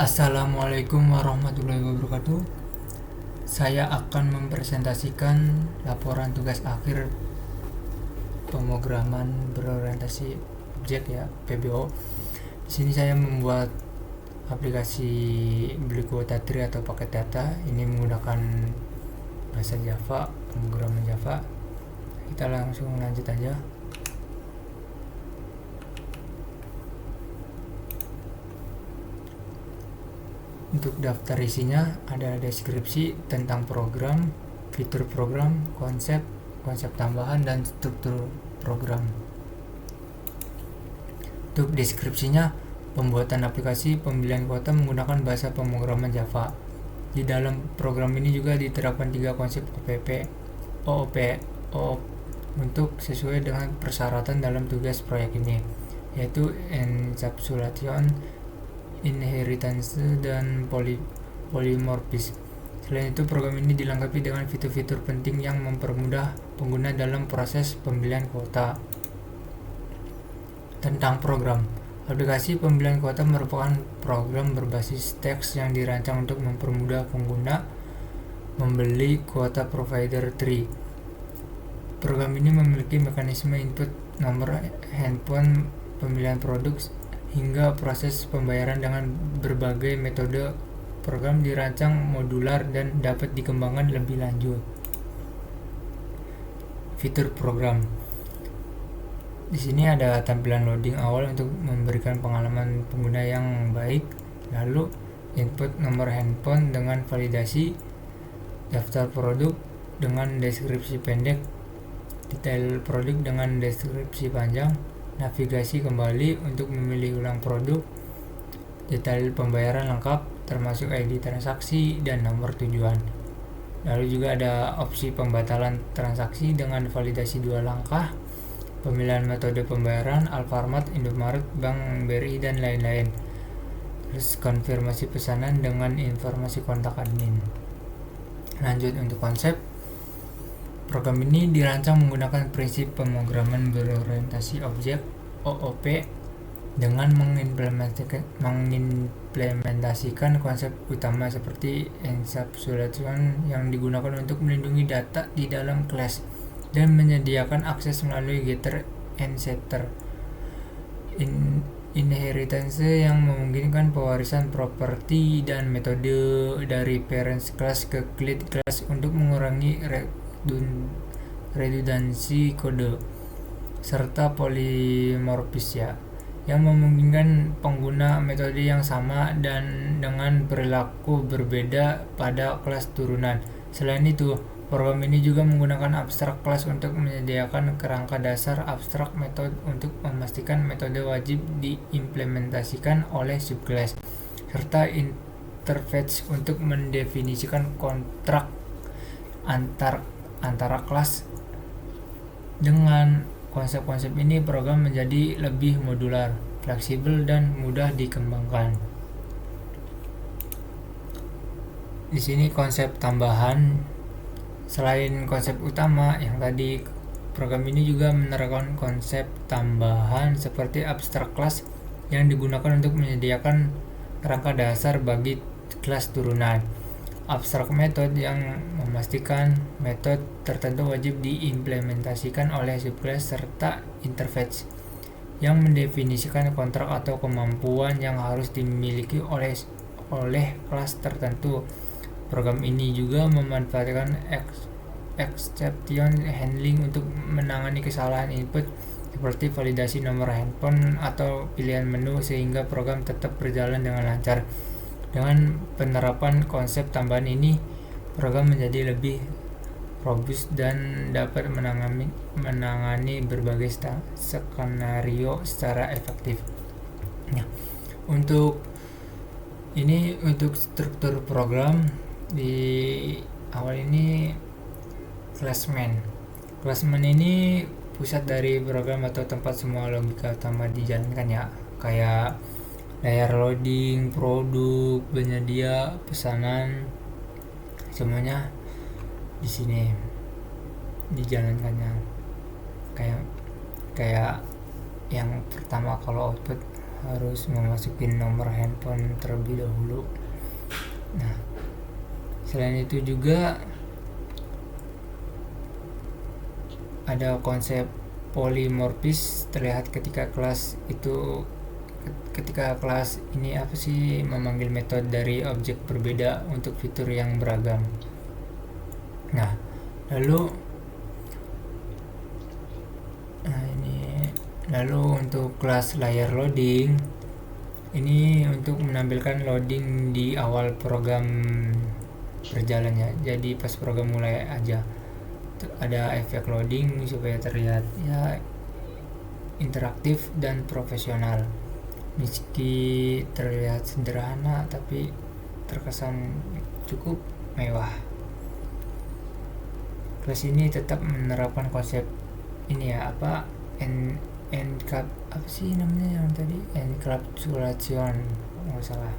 Assalamualaikum warahmatullahi wabarakatuh. Saya akan mempresentasikan laporan tugas akhir pemrograman berorientasi objek ya, PBO. Di sini saya membuat aplikasi beli kuota tree atau paket data. Ini menggunakan bahasa Java, pemrograman Java. Kita langsung lanjut aja. Untuk daftar isinya ada deskripsi tentang program, fitur program, konsep tambahan, dan struktur program. Untuk deskripsinya, pembuatan aplikasi pembelian kuota menggunakan bahasa pemrograman Java. Di dalam program ini juga diterapkan 3 konsep OOP untuk sesuai dengan persyaratan dalam tugas proyek ini, yaitu encapsulation, inheritance, dan polymorphism. Selain itu, program ini dilengkapi dengan fitur-fitur penting yang mempermudah pengguna dalam proses pembelian kuota. Tentang program, aplikasi pembelian kuota merupakan program berbasis teks yang dirancang untuk mempermudah pengguna membeli kuota provider tree. Program ini memiliki mekanisme input nomor handphone, pemilihan produk, hingga proses pembayaran dengan berbagai metode. Program dirancang modular dan dapat dikembangkan lebih lanjut. Fitur program. Di sini ada tampilan loading awal untuk memberikan pengalaman pengguna yang baik, lalu input nomor handphone dengan validasi, daftar produk dengan deskripsi pendek, detail produk dengan deskripsi panjang, navigasi kembali untuk memilih ulang produk, detail pembayaran lengkap termasuk ID transaksi dan nomor tujuan. Lalu juga ada opsi pembatalan transaksi dengan validasi 2 langkah, pemilihan metode pembayaran Alfamart, Indomaret, Bank BRI, dan lain-lain. Terus konfirmasi pesanan dengan informasi kontak admin. Lanjut untuk konsep. Program ini dirancang menggunakan prinsip pemrograman berorientasi objek OOP dengan mengimplementasikan konsep utama seperti encapsulation yang digunakan untuk melindungi data di dalam kelas dan menyediakan akses melalui getter and setter. Inheritance yang memungkinkan pewarisan properti dan metode dari parent class ke child class untuk mengurangi redundansi kode, serta polymorphism yang memungkinkan pengguna metode yang sama dan dengan perilaku berbeda pada kelas turunan. Selain itu, program ini juga menggunakan abstract class untuk menyediakan kerangka dasar abstract method untuk memastikan metode wajib diimplementasikan oleh subclass, serta interface untuk mendefinisikan kontrak antara kelas. Dengan konsep-konsep ini, program menjadi lebih modular, fleksibel, dan mudah dikembangkan. Di sini konsep tambahan. Selain konsep utama yang tadi, program ini juga menerapkan konsep tambahan seperti abstract class yang digunakan untuk menyediakan kerangka dasar bagi kelas turunan, abstract method yang memastikan metode tertentu wajib diimplementasikan oleh subclass, serta interface yang mendefinisikan kontrak atau kemampuan yang harus dimiliki oleh kelas tertentu. Program ini juga memanfaatkan exception handling untuk menangani kesalahan input seperti validasi nomor handphone atau pilihan menu, sehingga program tetap berjalan dengan lancar. Dengan penerapan konsep tambahan ini, program menjadi lebih robust dan dapat menangani berbagai skenario secara efektif. Nah, untuk struktur program di awal ini classman ini pusat dari program atau tempat semua logika utama dijalankan ya, kayak layar loading, produk, penyedia, pesanan, semuanya di sini dijalankannya. Kayak yang pertama, kalau output harus memasukin nomor handphone terlebih dahulu. Nah, selain itu juga ada konsep polimorfis terlihat ketika kelas ini memanggil metode dari objek berbeda untuk fitur yang beragam. Nah, lalu untuk kelas layer loading ini untuk menampilkan loading di awal program berjalannya. Jadi pas program mulai aja ada efek loading supaya terlihat ya interaktif dan profesional. Meski terlihat sederhana tapi terkesan cukup mewah. Kelas ini tetap menerapkan konsep ini ya encapsulation nggak salah,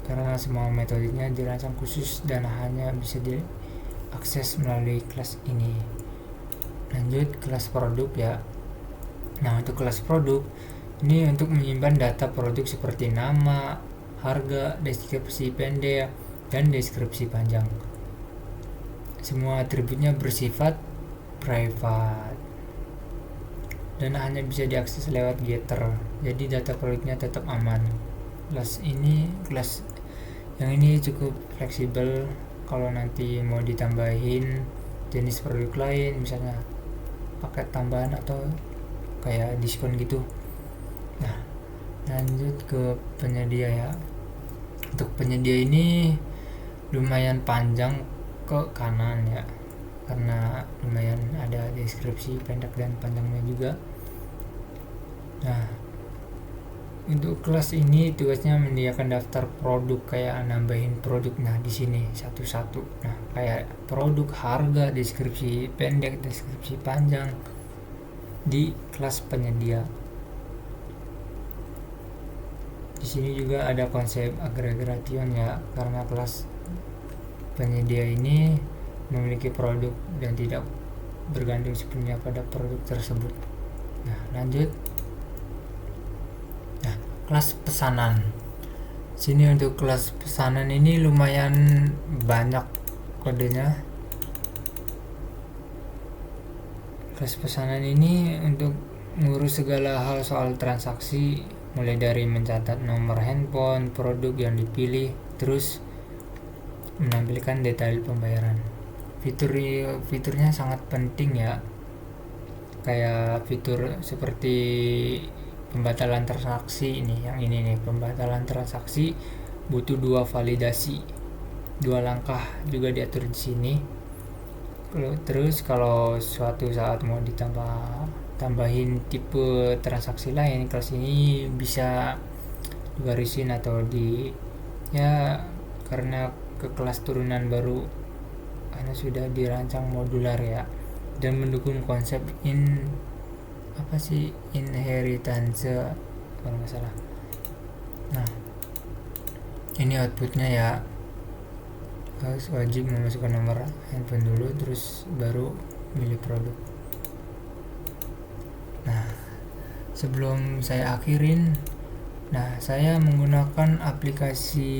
karena semua metodenya dirancang khusus dan hanya bisa diakses melalui kelas ini. Lanjut kelas produk ya. Nah, untuk kelas produk ini untuk menyimpan data produk seperti nama, harga, deskripsi pendek, dan deskripsi panjang. Semua atributnya bersifat private dan hanya bisa diakses lewat getter. Jadi data produknya tetap aman. Kelas yang ini cukup fleksibel kalau nanti mau ditambahin jenis produk lain, misalnya paket tambahan atau kayak diskon gitu. Nah, lanjut ke penyedia ya. Untuk penyedia ini lumayan panjang ke kanan ya, karena lumayan ada deskripsi pendek dan panjangnya juga. Nah, untuk kelas ini tugasnya menyediakan daftar produk, kayak nambahin produk. Nah, di sini satu-satu. Nah, kayak produk, harga, deskripsi pendek, deskripsi panjang di kelas penyedia. Di sini juga ada konsep aggregation ya, karena kelas penyedia ini memiliki produk dan tidak bergantung sepenuhnya pada produk tersebut. Nah, lanjut. Nah, kelas pesanan. Sini untuk kelas pesanan ini lumayan banyak kodenya. Kelas pesanan ini untuk ngurus segala hal soal transaksi, mulai dari mencatat nomor handphone, produk yang dipilih, terus menampilkan detail pembayaran. Fiturnya sangat penting ya, kayak fitur seperti pembatalan transaksi pembatalan transaksi butuh 2 validasi, 2 langkah juga diatur di sini. Terus kalau suatu saat mau tambahin tipe transaksi lain, kelas ini bisa digarisin atau karena ke kelas turunan baru karena sudah dirancang modular ya, dan mendukung konsep inheritance kalau nggak salah. Nah, ini outputnya ya, harus wajib memasukkan nomor handphone dulu terus baru milih produk. Nah, sebelum saya akhirin, saya menggunakan aplikasi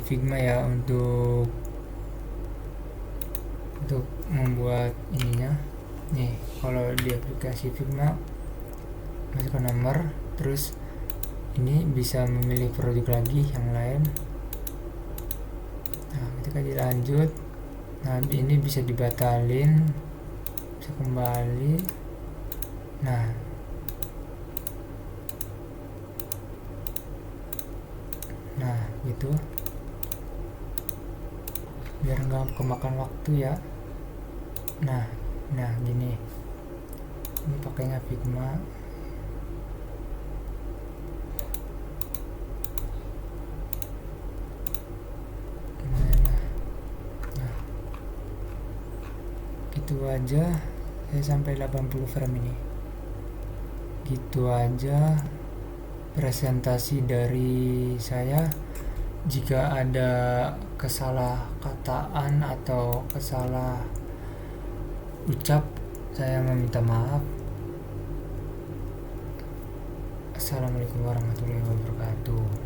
Figma ya untuk membuat ininya. Nih, kalau di aplikasi Figma masukkan nomor, terus ini bisa memilih produk lagi yang lain. Nah, ketika dilanjut, ini bisa dibatalin, bisa kembali. Nah, gitu, biar nggak kemakan waktu ya. Nah gini, ini pakainya Figma. Gitu aja, saya sampai 80 frame ini. Gitu aja presentasi dari saya. Jika ada kesalahkataan atau kesalah ucap, saya meminta maaf. Wassalamualaikum warahmatullahi wabarakatuh.